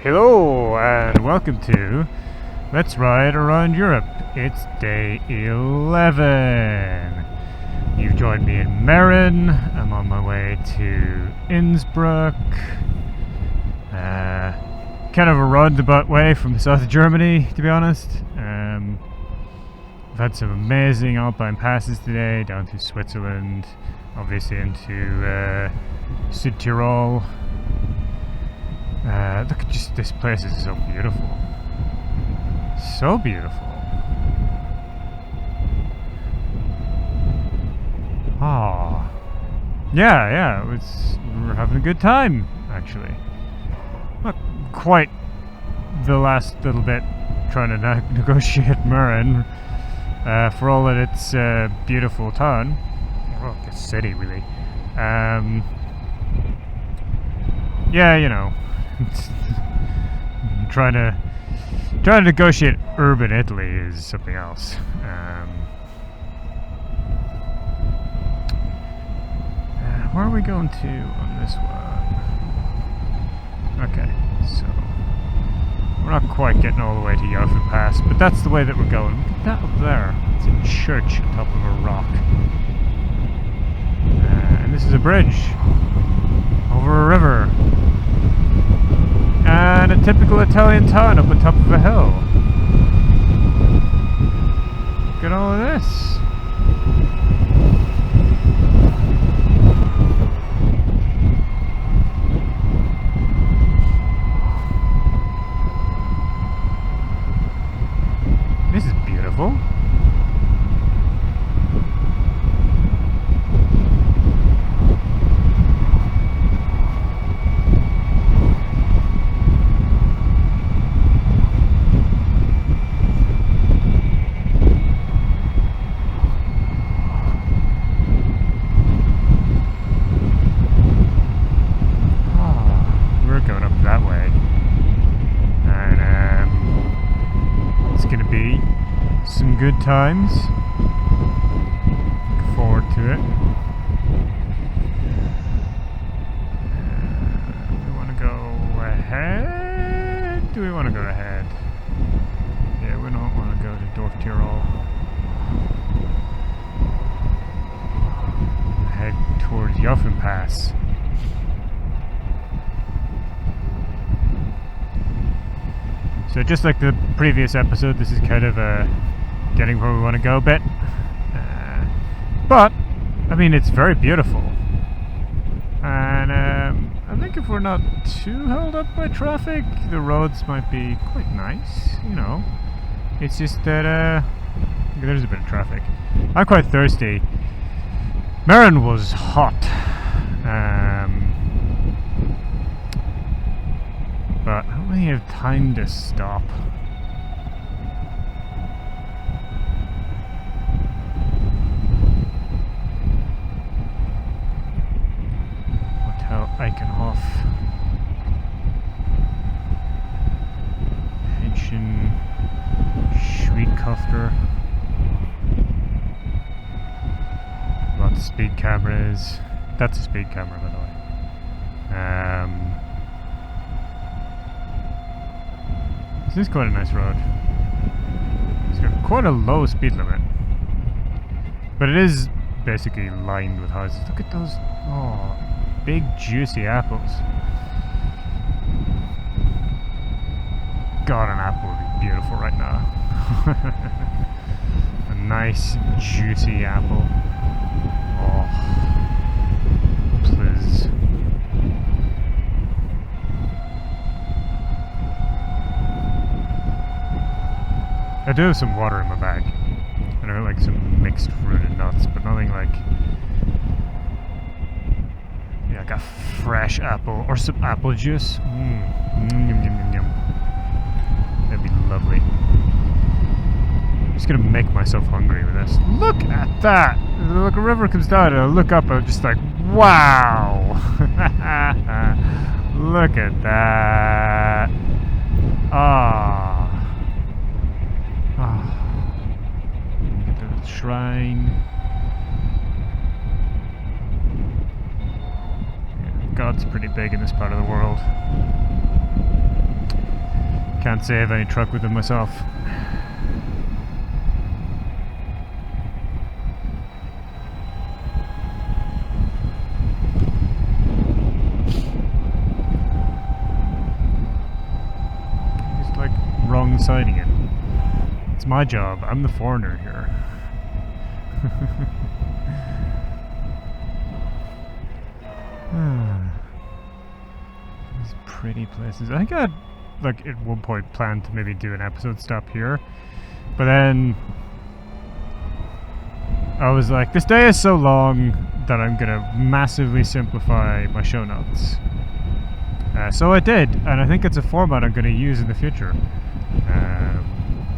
Hello and welcome to Let's Ride Around Europe. It's day 11. You've joined me in Meran. I'm on my way to Innsbruck. Kind of a roundabout way from the south of Germany, to be honest. I've had some amazing alpine passes today, down through Switzerland, obviously into St Tyrol. Look at just this place is so beautiful. So beautiful. Ah, yeah, we're having a good time actually. Not quite the last little bit trying to negotiate Meran, for all that it's a beautiful town, well, a city really. Yeah, you know. trying to negotiate urban Italy is something else. Where are we going to on this one? Okay, so we're not quite getting all the way to Eurotour Pass, but that's the way that we're going. Look at that up there. It's a church on top of a rock. And this is a bridge over a river. And a typical Italian town up on top of a hill. Look at all of this. This is beautiful. Good times. Look forward to it. Do we want to go ahead? Do we want to go ahead? Yeah, we don't want to go to Dorf Tirol. Head towards Joffen Pass. So just like the previous episode, this is kind of a getting where we want to go bit. But, I mean, it's very beautiful. And I think if we're not too held up by traffic, the roads might be quite nice, you know. It's just that, there's a bit of traffic. I'm quite thirsty. Meran was hot. But I don't really have time to stop. Eichenhof, Pension, Schweidkofter. Lots of speed cameras. That's a speed camera, by the way. This is quite a nice road. It's got quite a low speed limit, but it is basically lined with houses. Look at those. Oh. Big juicy apples. God, an apple would be beautiful right now. A nice juicy apple. Oh, please. I do have some water in my bag. And I like some mixed fruit and nuts, but nothing like a fresh apple or some apple juice. Yum, yum, yum, yum. That'd be lovely. I'm just gonna make myself hungry with this. Look at that! Look, a river comes down and I look up and I'm just like, wow! Look at that! Ah. Look at the little shrine. God's pretty big in this part of the world. Can't save any truck with them myself. Just like wrong siding it. It's my job. I'm the foreigner here. These pretty places. I think I had, like, at one point planned to maybe do an episode stop here, but then I was like, this day is so long that I'm gonna massively simplify my show notes. So I did, and I think it's a format I'm gonna use in the future,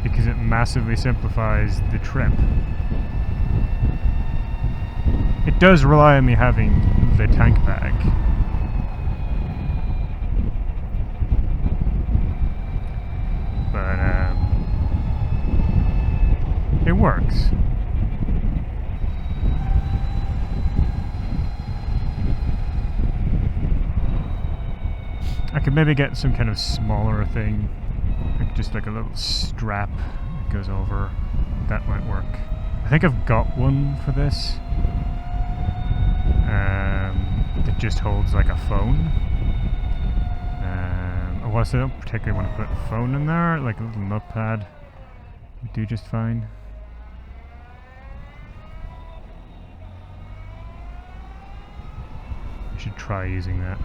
because it massively simplifies the trip. It does rely on me having the tank bag. But it works. I could maybe get some kind of smaller thing, like just like a little strap that goes over. That might work. I think I've got one for this. That just holds like a phone. I don't particularly want to put a phone in there, like a little notepad would do just fine. I should try using that.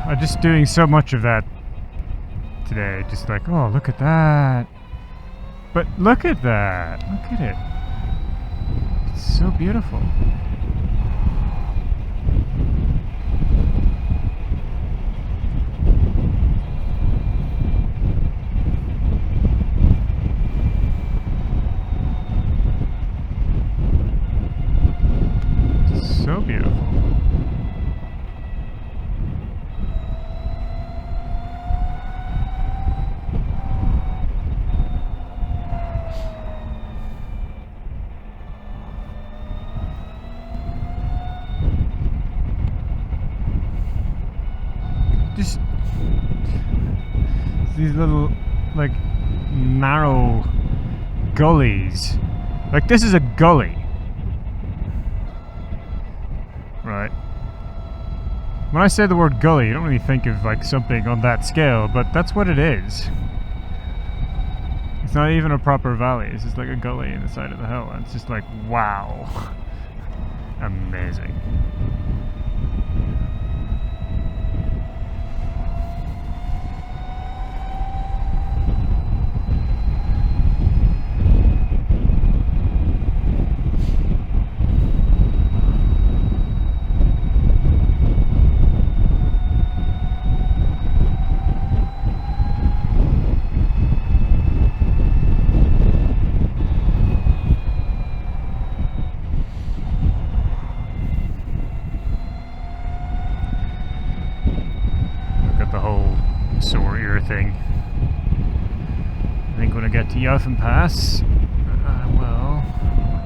I'm just doing so much of that today, just like, oh, look at that. But look at that. Look at it. It's so beautiful. It's so beautiful. Just these little, like, narrow gullies. Like, this is a gully, right? When I say the word gully, you don't really think of like something on that scale, but that's what it is. It's not even a proper valley, it's just like a gully in the side of the hill, and it's just like, wow. Amazing. Thing. I think when I get to Joffen Pass, well,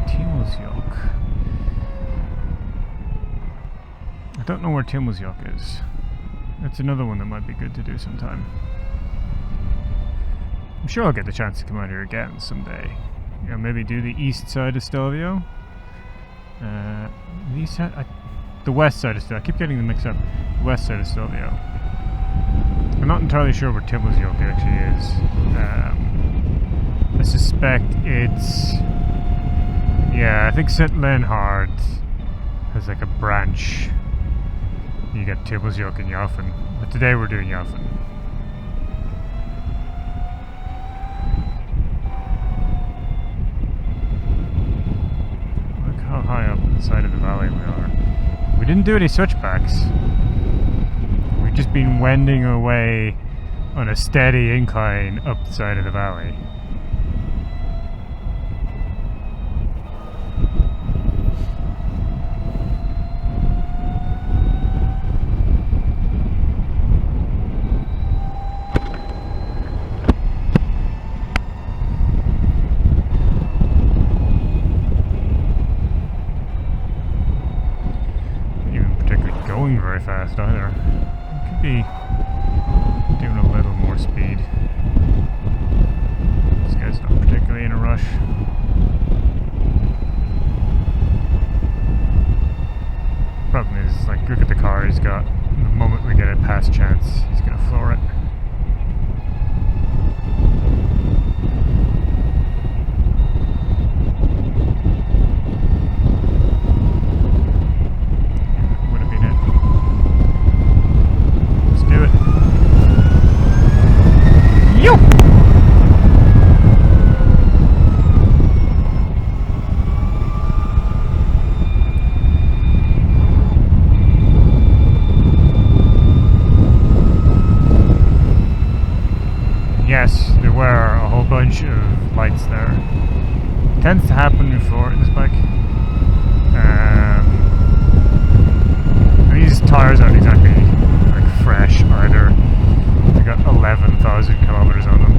Timmelsjoch. I don't know where Timmelsjoch is. That's another one that might be good to do sometime. I'm sure I'll get the chance to come out here again someday. You know, maybe do the east side of Stelvio. The east side, the west side of Stelvio. I keep getting them mixed up. The west side of Stelvio. I'm not entirely sure where Timmelsjoch actually is. I suspect it's... Yeah, I think St Leonhard has like a branch. You get Timmelsjoch and Joffen. But today we're doing Joffen. Look how high up the side of the valley we are. We didn't do any switchbacks. We've just been wending our way on a steady incline up the side of the valley. Very fast either. It could be doing a little more speed. This guy's not particularly in a rush. Problem is, like, look at the car he's got. The moment we get a pass chance, he's gonna floor it. Yes, there were a whole bunch of lights there. It tends to happen before this bike. These tires aren't exactly like fresh either. They got 11,000 kilometers on them.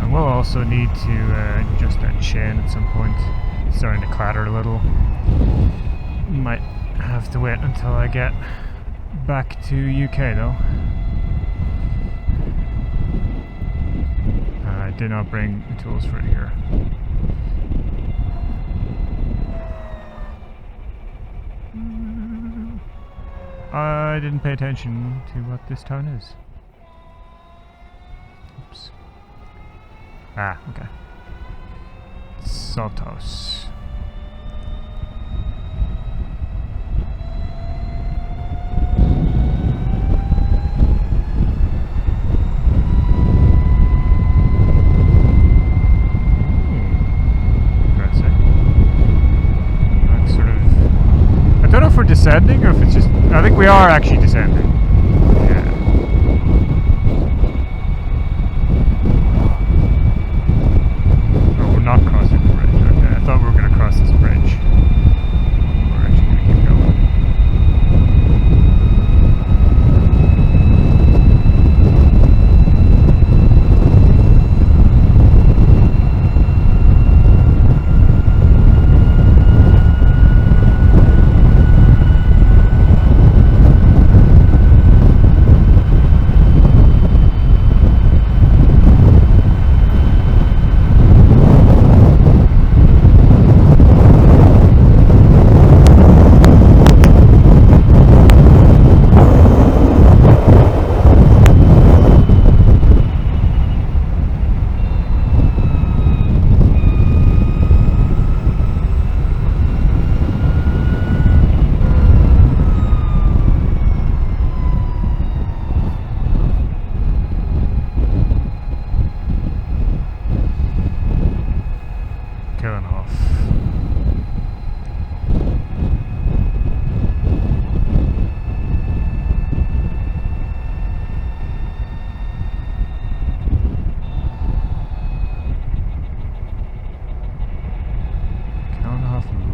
And we'll also need to adjust that chain at some point. It's starting to clatter a little. Might have to wait until I get back to UK though. I did not bring the tools for it here. I didn't pay attention to what this town is. Oops. Ah, okay. Saltos. I don't know if we're descending or if it's just... I think we are actually descending. Yeah. Oh, we're not crossing the bridge. Okay, I thought we were going to cross this bridge. We're actually going to keep going.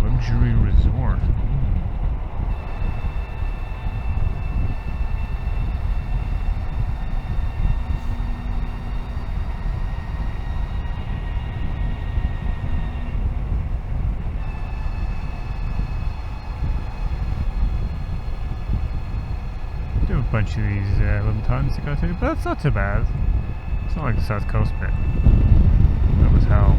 Luxury resort. Do a bunch of these little towns to go to, but that's not too bad. It's not like the South Coast bit. That was hell.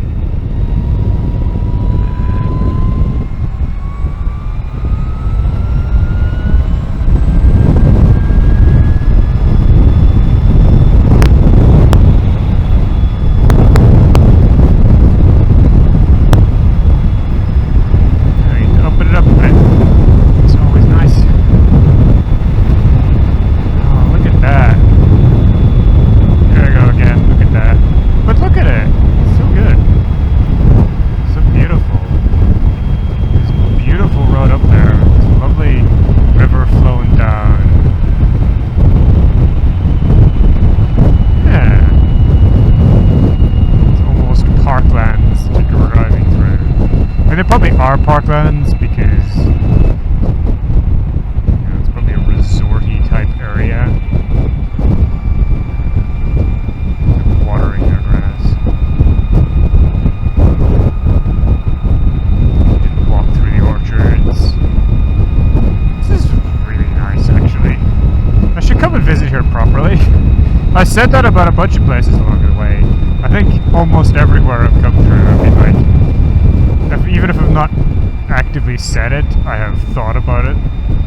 are parklands because it's probably a resorty type area. Watering their grass. Didn't walk through the orchards. This is really nice, actually. I should come and visit here properly. I said that about a bunch of places along the way. I think almost everywhere I've come through, I've been like, even if I've not actively said it, I have thought about it.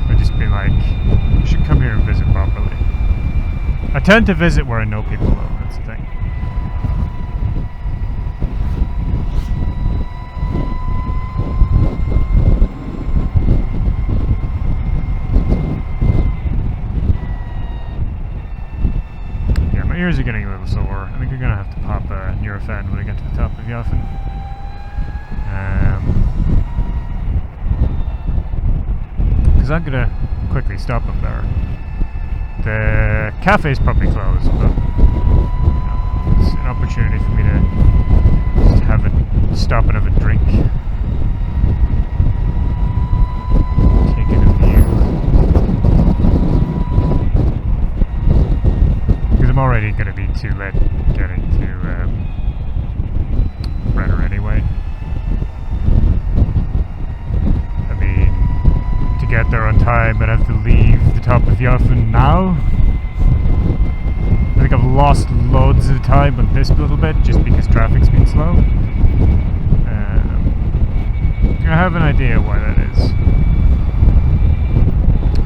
I've just been like, I should come here and visit properly. I tend to visit where I know people though, that's the thing. My ears are getting a little sore. I think I'm gonna have to pop a Nurofen when I get to the top of Yoffen. Because I'm gonna quickly stop up there. The cafe's probably closed, but it's an opportunity for me to just have a stop and have a drink. Take in a view. I'm already going to be too late getting to Brenner anyway. I mean, to get there on time, I'd have to leave the top of Yoffen now. I think I've lost loads of time on this little bit just because traffic's been slow. I have an idea why that is.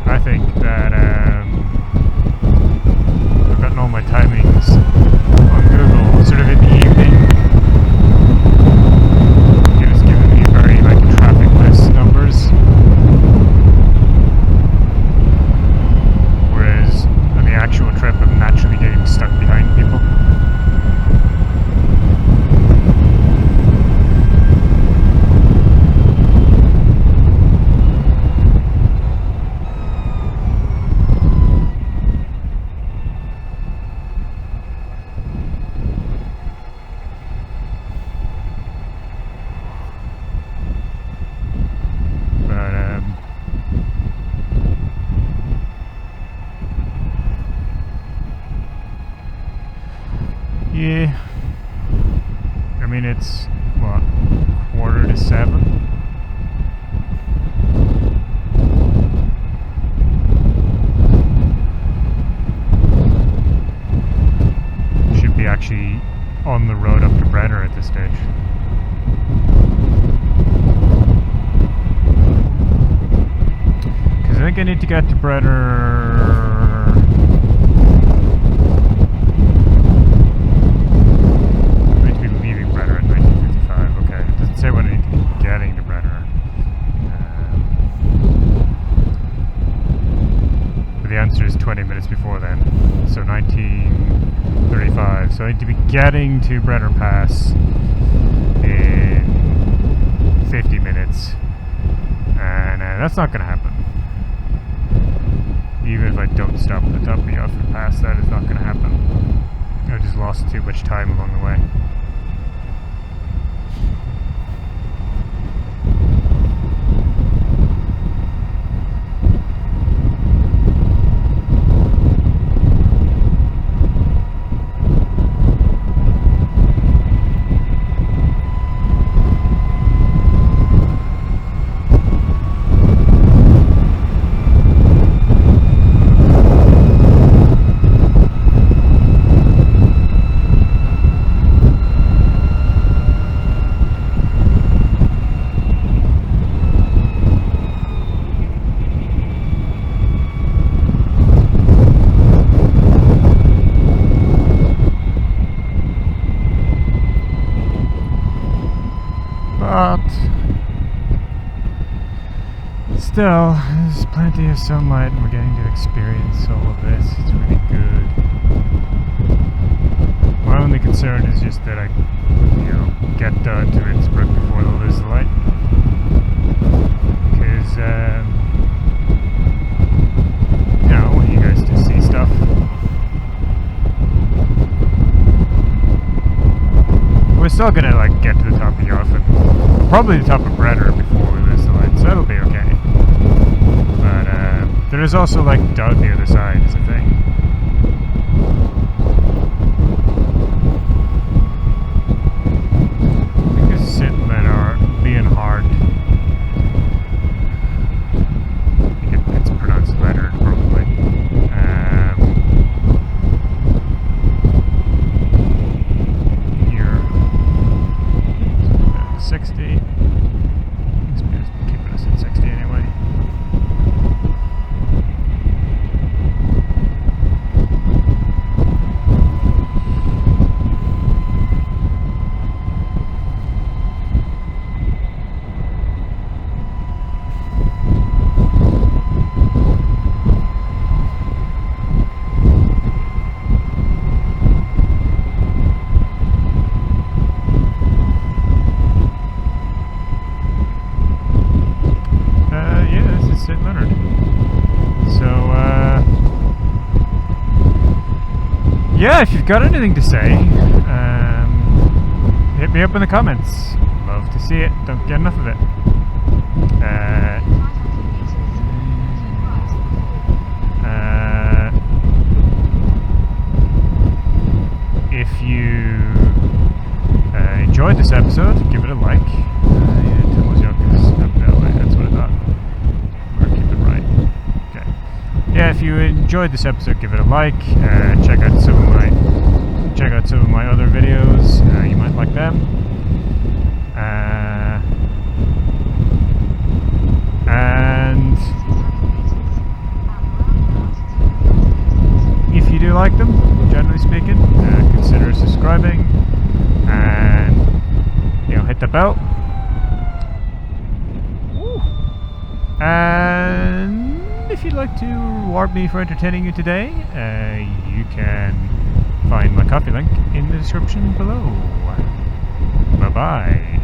I think that I've gotten all my timings on Google sort of in the evening. It was giving me very traffic list numbers. Whereas on the actual trip I'm naturally getting stuck behind people. Yeah, I mean it's, what, 6:45? Should be actually on the road up to Brenner at this stage. Because I think I need to get to Brenner. Say when I need to be getting to Brenner. But the answer is 20 minutes before then. So 19:35. So I need to be getting to Brenner Pass in 50 minutes. And that's not going to happen. Even if I don't stop at the top of the Yoffen Pass, that is not going to happen. I just lost too much time along the way. Still, there's plenty of sunlight and we're getting to experience all of this. It's really good. My only concern is just that I, get done to Innsbruck before they lose the light. Because, I want you guys to see stuff. We're still gonna, get to the top of Yoffen. probably the top of Breder before we lose the light, so that'll be okay. But there is also like Dog the other side is a thing. I think this is St Leonhard. I think it's pronounced Leonhard probably. 60. It's keeping us at 60 anyway. St Leonhard. So, yeah, if you've got anything to say, hit me up in the comments. Love to see it. Don't get enough of it. If you enjoyed this episode, give it a like. That's what I thought. Yeah, if you enjoyed this episode, give it a like. Check out some of my other videos. You might like them. And if you do like them, generally speaking, consider subscribing and hit the bell. And if you'd like to reward me for entertaining you today, you can find my coffee link in the description below. Bye-bye.